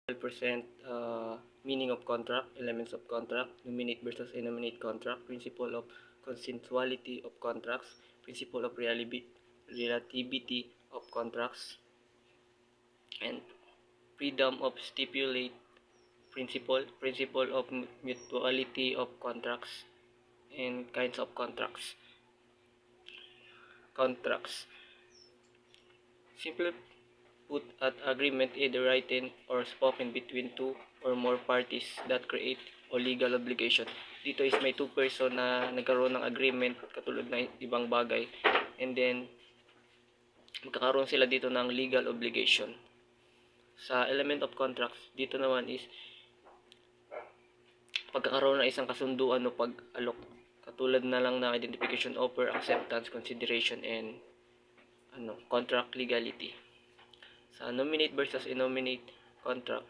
12% meaning of contract, elements of contract, nominate versus innominate contract, principle of consensuality of contracts, principle of relativity of contracts, and freedom of stipulate principle of mutuality of contracts, and kinds of contracts. Simply put, at agreement either written or spoken between two or more parties that create o legal obligation. Dito is may two person na nagkaroon ng agreement katulad ng ibang bagay, and then magkakaroon sila dito ng legal obligation. Sa element of contracts, dito naman is pagkakaroon ng isang kasunduan o pag-alok, katulad na lang ng identification, offer, acceptance, consideration, and contract legality. Sa nominate versus innominate contract,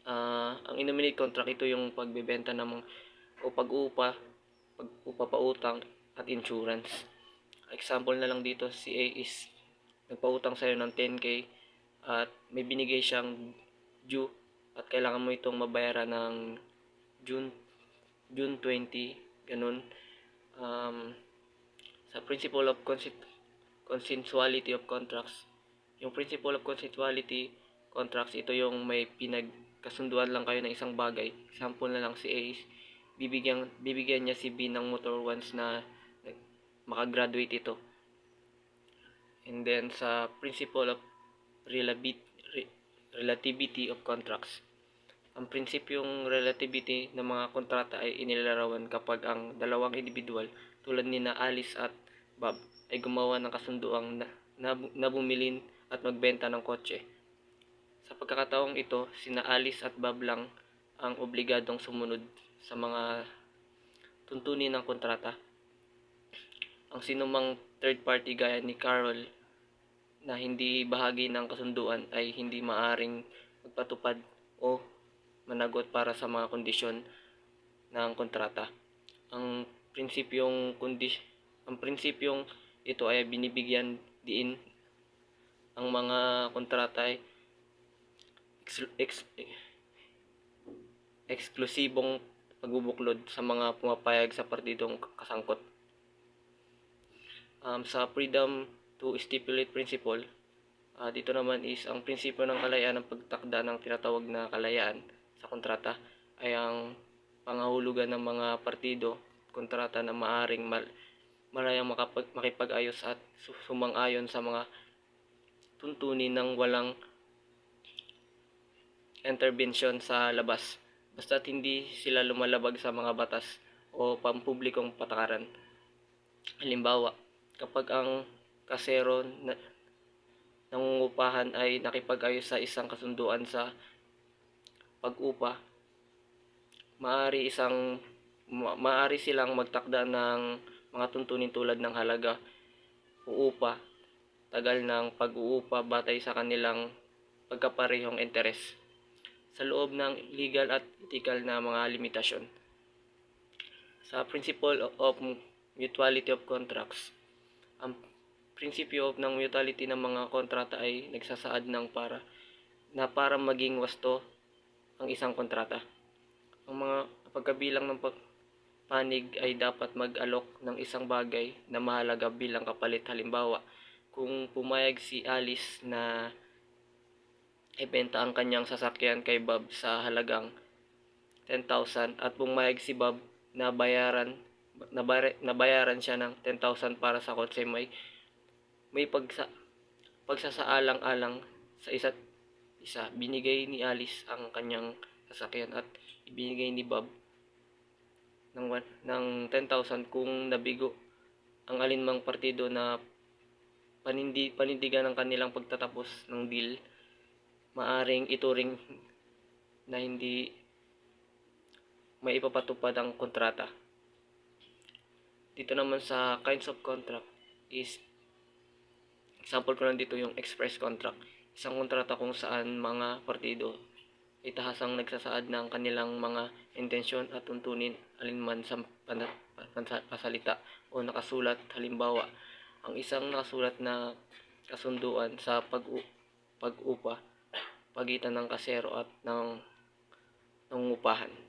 ang innominate contract, ito yung pagbebenta ng o pag-uupa, pautang at insurance. Example na lang dito, si A is nagpautang sa'yo ng 10k at may binigay siyang due at kailangan mo itong mabayaran ng June 20, ganun. Sa principle of consensuality of contracts, yung principle of consensuality contracts, ito yung may pinagkasunduan lang kayo ng isang bagay. Example na lang, si A, bibigyan niya si B ng motor once na makagraduate ito. And then sa principle of relativity of contracts, ang prinsipyong relativity ng mga kontrata ay inilalarawan kapag ang dalawang individual tulad ni na Alice at Bob ay gumawa ng kasunduang na bumili at magbenta ng kotse. Sa pagkakataong ito, sina Alice at Bob lang ang obligadong sumunod sa mga tuntunin ng kontrata. Ang sinumang third party gaya ni Carol na hindi bahagi ng kasunduan ay hindi maaring magpatupad o managot para sa mga kondisyon ng kontrata. Ang prinsipyong ito ay binibigyan diin ang mga kontrata ay eksklusibong pagbubuklod sa mga pumapayag sa partidong kasangkot. Sa freedom to stipulate principle, dito naman is ang prinsipyo ng kalayaan ng pagtakda ng tinatawag na kalayaan sa kontrata ay ang pangahulugan ng mga partido kontrata na maaring malayang makipag-ayos at sumang-ayon sa mga tuntunin ng walang intervention sa labas, basta't hindi sila lumalabag sa mga batas o pampublikong patakaran. Halimbawa, kapag ang kasero nangungupahan ay nakipag-ayos sa isang kasunduan sa pag-upa, maaari silang magtakda ng mga tuntunin tulad ng halaga, uupa, tagal ng pag-uupa batay sa kanilang pagkaparehong interes sa loob ng legal at ethical na mga limitasyon. Sa principle of mutuality of contracts, ang prinsipyo ng mutuality ng mga kontrata ay nagsasaad ng para maging wasto ang isang kontrata. Ang mga pagkabilang ng panig ay dapat mag-alok ng isang bagay na mahalaga bilang kapalit. Halimbawa, kung pumayag si Alice na ibenta ang kanyang sasakyan kay Bob sa halagang 10,000 at pumayag si Bob na nabayaran siya ng 10,000 para sa kotse, may pagsasaalang-alang sa isa't isa. Binigay ni Alice ang kanyang sasakyan at ibinigay ni Bob ng 10,000 kung nabigo ang alinmang partido na panindigan ng kanilang pagtatapos ng deal, maaring ituring na hindi maipapatupad ang kontrata. Dito naman sa kinds of contract is, example ko lang dito yung express contract. Isang kontrata kung saan mga partido ay tahasang nagsasaad ng kanilang mga intensyon at tuntunin alinman sa pasalita o nakasulat. Halimbawa, ang isang nakasulat na kasunduan sa pag-upa, pagitan ng kasero at ng nangungupahan.